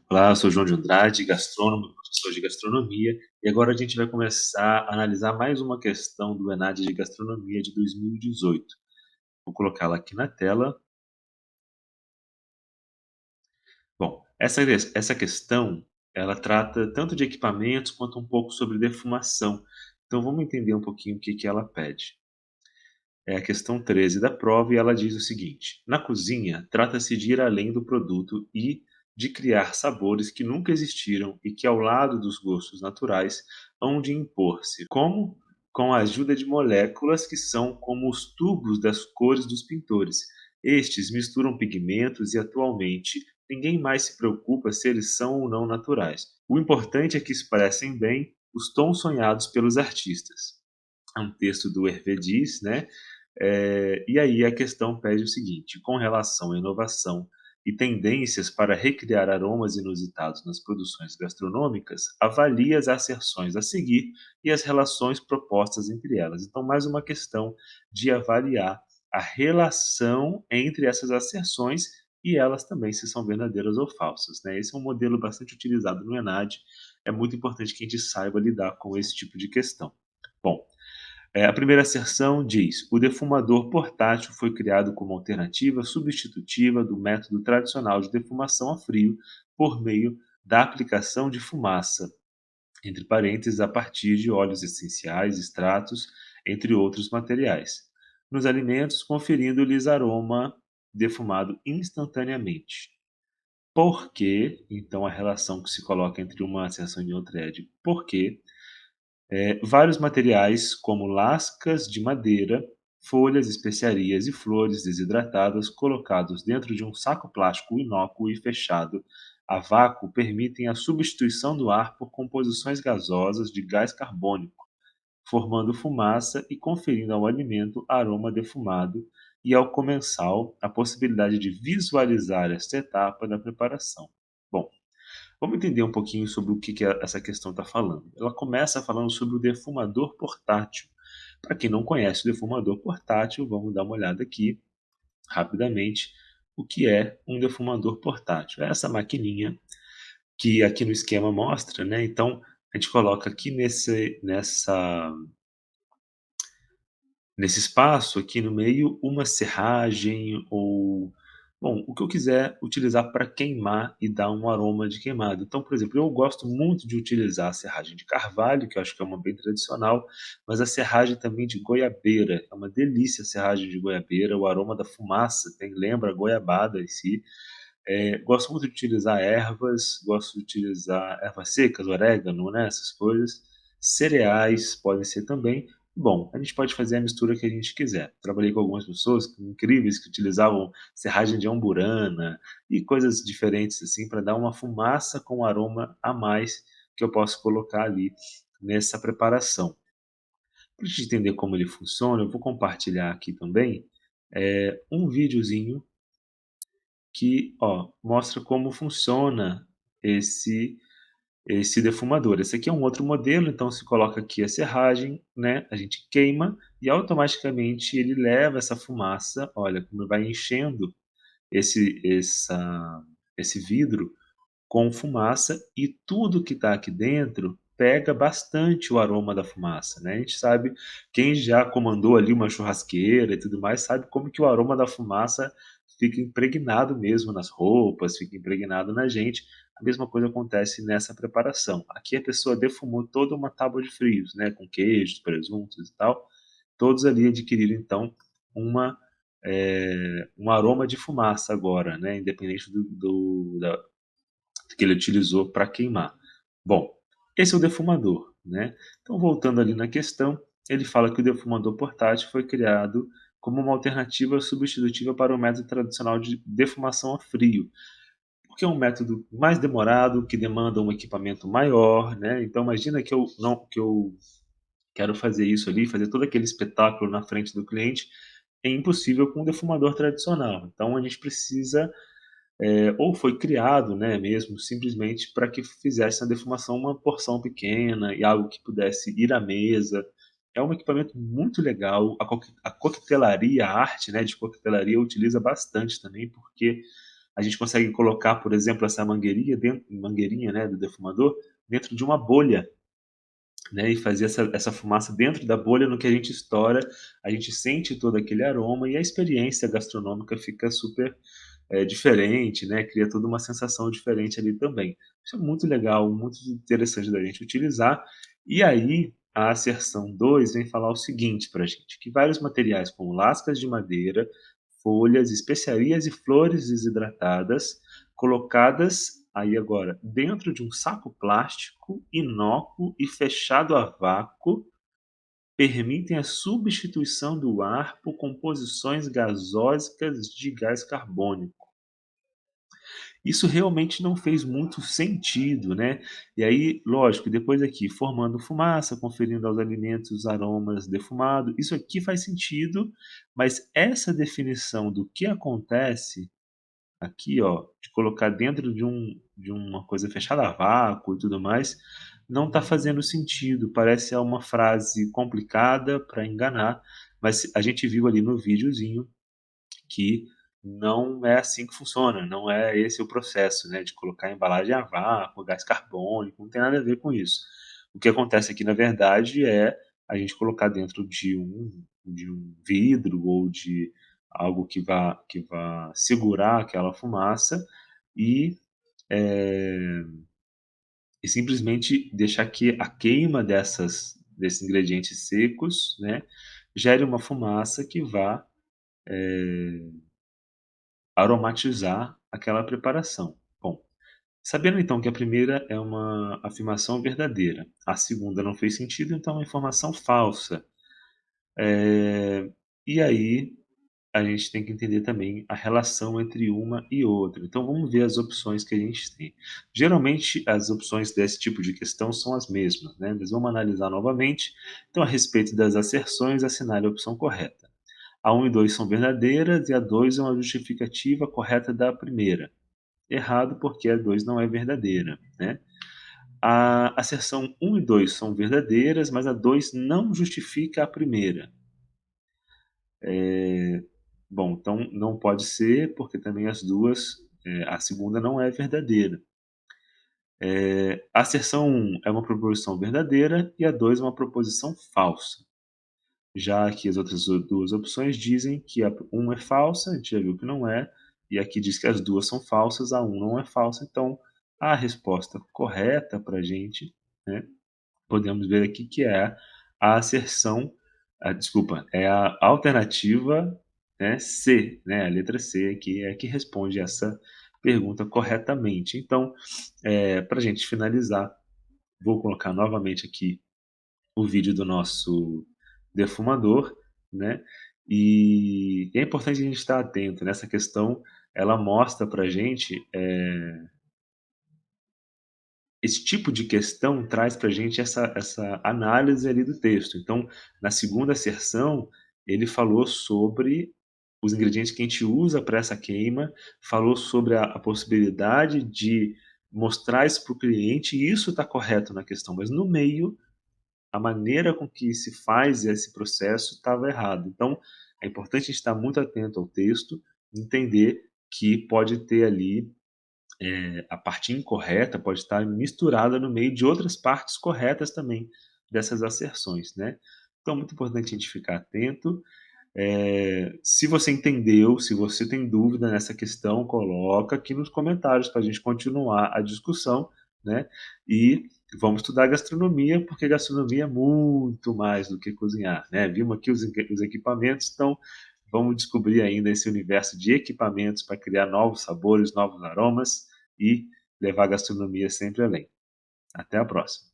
Olá, eu sou João de Andrade, gastrônomo, professor de gastronomia, e agora a gente vai começar a analisar mais uma questão do ENAD de Gastronomia de 2018. Vou colocá-la aqui na tela. Bom, essa questão, ela trata tanto de equipamentos quanto um pouco sobre defumação. Então vamos entender um pouquinho o que ela pede. É a questão 13 da prova e ela diz o seguinte: na cozinha, trata-se de ir além do produto e de criar sabores que nunca existiram e que, ao lado dos gostos naturais, hão de impor-se. Como? Com a ajuda de moléculas que são como os tubos das cores dos pintores. Estes misturam pigmentos e, atualmente, ninguém mais se preocupa se eles são ou não naturais. O importante é que expressem bem os tons sonhados pelos artistas. É um texto do Hervé Diz, né? E aí a questão pede o seguinte: com relação à inovação e tendências para recriar aromas inusitados nas produções gastronômicas, avalie as asserções a seguir e as relações propostas entre elas. Então, mais uma questão de avaliar a relação entre essas asserções e elas também se são verdadeiras ou falsas, né? Esse é um modelo bastante utilizado no ENAD. É muito importante que a gente saiba lidar com esse tipo de questão. Bom, a primeira asserção diz: o defumador portátil foi criado como alternativa substitutiva do método tradicional de defumação a frio por meio da aplicação de fumaça, entre parênteses, a partir de óleos essenciais, extratos, entre outros materiais, nos alimentos, conferindo-lhes aroma defumado instantaneamente. Por que, então, a relação que se coloca entre uma asserção e outra é de porque vários materiais, como lascas de madeira, folhas, especiarias e flores desidratadas colocados dentro de um saco plástico inócuo e fechado a vácuo permitem a substituição do ar por composições gasosas de gás carbônico, formando fumaça e conferindo ao alimento aroma defumado e ao comensal a possibilidade de visualizar esta etapa da preparação. Bom, vamos entender um pouquinho sobre o que essa questão está falando. Ela começa falando sobre o defumador portátil. Para quem não conhece o defumador portátil, vamos dar uma olhada aqui rapidamente o que é um defumador portátil. É essa maquininha que aqui no esquema mostra, né? Então a gente coloca aqui nesse espaço aqui no meio uma serragem ou, bom, o que eu quiser utilizar para queimar e dar um aroma de queimado. Então, por exemplo, eu gosto muito de utilizar a serragem de carvalho, que eu acho que é uma bem tradicional, mas a serragem também de goiabeira. É uma delícia a serragem de goiabeira, o aroma da fumaça lembra a goiabada em si. Gosto muito de utilizar ervas, gosto de utilizar ervas secas, orégano, né, essas coisas. Cereais podem ser também. Bom, a gente pode fazer a mistura que a gente quiser. Trabalhei com algumas pessoas incríveis que utilizavam serragem de amburana e coisas diferentes assim para dar uma fumaça com aroma a mais que eu posso colocar ali nessa preparação. Para a gente entender como ele funciona, eu vou compartilhar aqui também um videozinho que, ó, mostra como funciona esse esse defumador. Esse aqui é um outro modelo, então se coloca aqui a serragem, né, a gente queima e automaticamente ele leva essa fumaça, olha como vai enchendo esse essa esse vidro com fumaça e tudo que está aqui dentro pega bastante o aroma da fumaça, né. A gente sabe, quem já comandou ali uma churrasqueira e tudo mais, sabe como que o aroma da fumaça fica impregnado mesmo nas roupas, fica impregnado na gente. A mesma coisa acontece nessa preparação. Aqui a pessoa defumou toda uma tábua de frios, né, com queijos, presuntos e tal, todos ali adquiriram então uma, um aroma de fumaça agora, né, independente do que ele utilizou para queimar. Bom, esse é o defumador, né? Então, voltando ali na questão, ele fala que o defumador portátil foi criado como uma alternativa substitutiva para o método tradicional de defumação a frio, porque é um método mais demorado, que demanda um equipamento maior, né? Então, imagina que eu quero fazer isso ali, fazer todo aquele espetáculo na frente do cliente, é impossível com um defumador tradicional. Então, a gente precisa ou foi criado, né, mesmo simplesmente para que fizesse a defumação uma porção pequena e algo que pudesse ir à mesa. É um equipamento muito legal. A coquetelaria, a arte, né, de coquetelaria utiliza bastante também, porque a gente consegue colocar, por exemplo, essa mangueirinha, né, do defumador, dentro de uma bolha, né, e fazer essa fumaça dentro da bolha. No que a gente estoura, a gente sente todo aquele aroma e a experiência gastronômica fica super, diferente, né, cria toda uma sensação diferente ali também. Isso é muito legal, muito interessante da gente utilizar. E aí, a asserção 2 vem falar o seguinte pra gente, que vários materiais como lascas de madeira, folhas, especiarias e flores desidratadas, colocadas aí agora dentro de um saco plástico inócuo e fechado a vácuo, permitem a substituição do ar por composições gasósicas de gás carbônico. Isso realmente não fez muito sentido, né. E aí, lógico, depois aqui formando fumaça, conferindo aos alimentos os aromas defumados, isso aqui faz sentido, mas essa definição do que acontece aqui, ó, de colocar dentro de uma coisa fechada a vácuo e tudo mais, não está fazendo sentido, parece uma frase complicada para enganar, mas a gente viu ali no videozinho que não é assim que funciona, não é esse o processo, né, de colocar a embalagem a vácuo, gás carbônico, não tem nada a ver com isso. O que acontece aqui, na verdade, é a gente colocar dentro de um vidro ou de algo que vá segurar aquela fumaça e, eh, e simplesmente deixar que a queima desses ingredientes secos, né, gere uma fumaça que vá aromatizar aquela preparação. Bom, sabendo então que a primeira é uma afirmação verdadeira, a segunda não fez sentido, então é uma informação falsa. E aí a gente tem que entender também a relação entre uma e outra. Então vamos ver as opções que a gente tem. Geralmente as opções desse tipo de questão são as mesmas, né? Mas vamos analisar novamente. Então, a respeito das asserções, assinale a opção correta. A 1 e 2 são verdadeiras e a 2 é uma justificativa correta da primeira. Errado, porque a 2 não é verdadeira, né? A asserção 1 e 2 são verdadeiras, mas a 2 não justifica a primeira. Bom, então não pode ser, porque também as duas, a segunda não é verdadeira. A asserção 1 é uma proposição verdadeira e a 2 é uma proposição falsa. Já que as outras duas opções dizem que a 1 é falsa, a gente já viu que não é, e aqui diz que as duas são falsas, a 1 não é falsa, então a resposta correta para a gente, né, podemos ver aqui que é a asserção, desculpa, é a alternativa, né, C, né, a letra C aqui é que responde essa pergunta corretamente. Então, para a gente finalizar, vou colocar novamente aqui o vídeo do nosso defumador, né, e é importante a gente estar atento nessa questão. Ela mostra para a gente, esse tipo de questão traz para a gente essa análise ali do texto. Então, na segunda asserção, ele falou sobre os ingredientes que a gente usa para essa queima, falou sobre a possibilidade de mostrar isso para o cliente, e isso está correto na questão, mas no meio, a maneira com que se faz esse processo estava errado. Então, é importante a gente estar muito atento ao texto, entender que pode ter ali, a parte incorreta pode estar misturada no meio de outras partes corretas também dessas asserções, né. Então muito importante a gente ficar atento. Se você entendeu, se você tem dúvida nessa questão, coloca aqui nos comentários para a gente continuar a discussão, né, e vamos estudar gastronomia, porque gastronomia é muito mais do que cozinhar, né. Vimos aqui os equipamentos, então vamos descobrir ainda esse universo de equipamentos para criar novos sabores, novos aromas e levar a gastronomia sempre além. Até a próxima.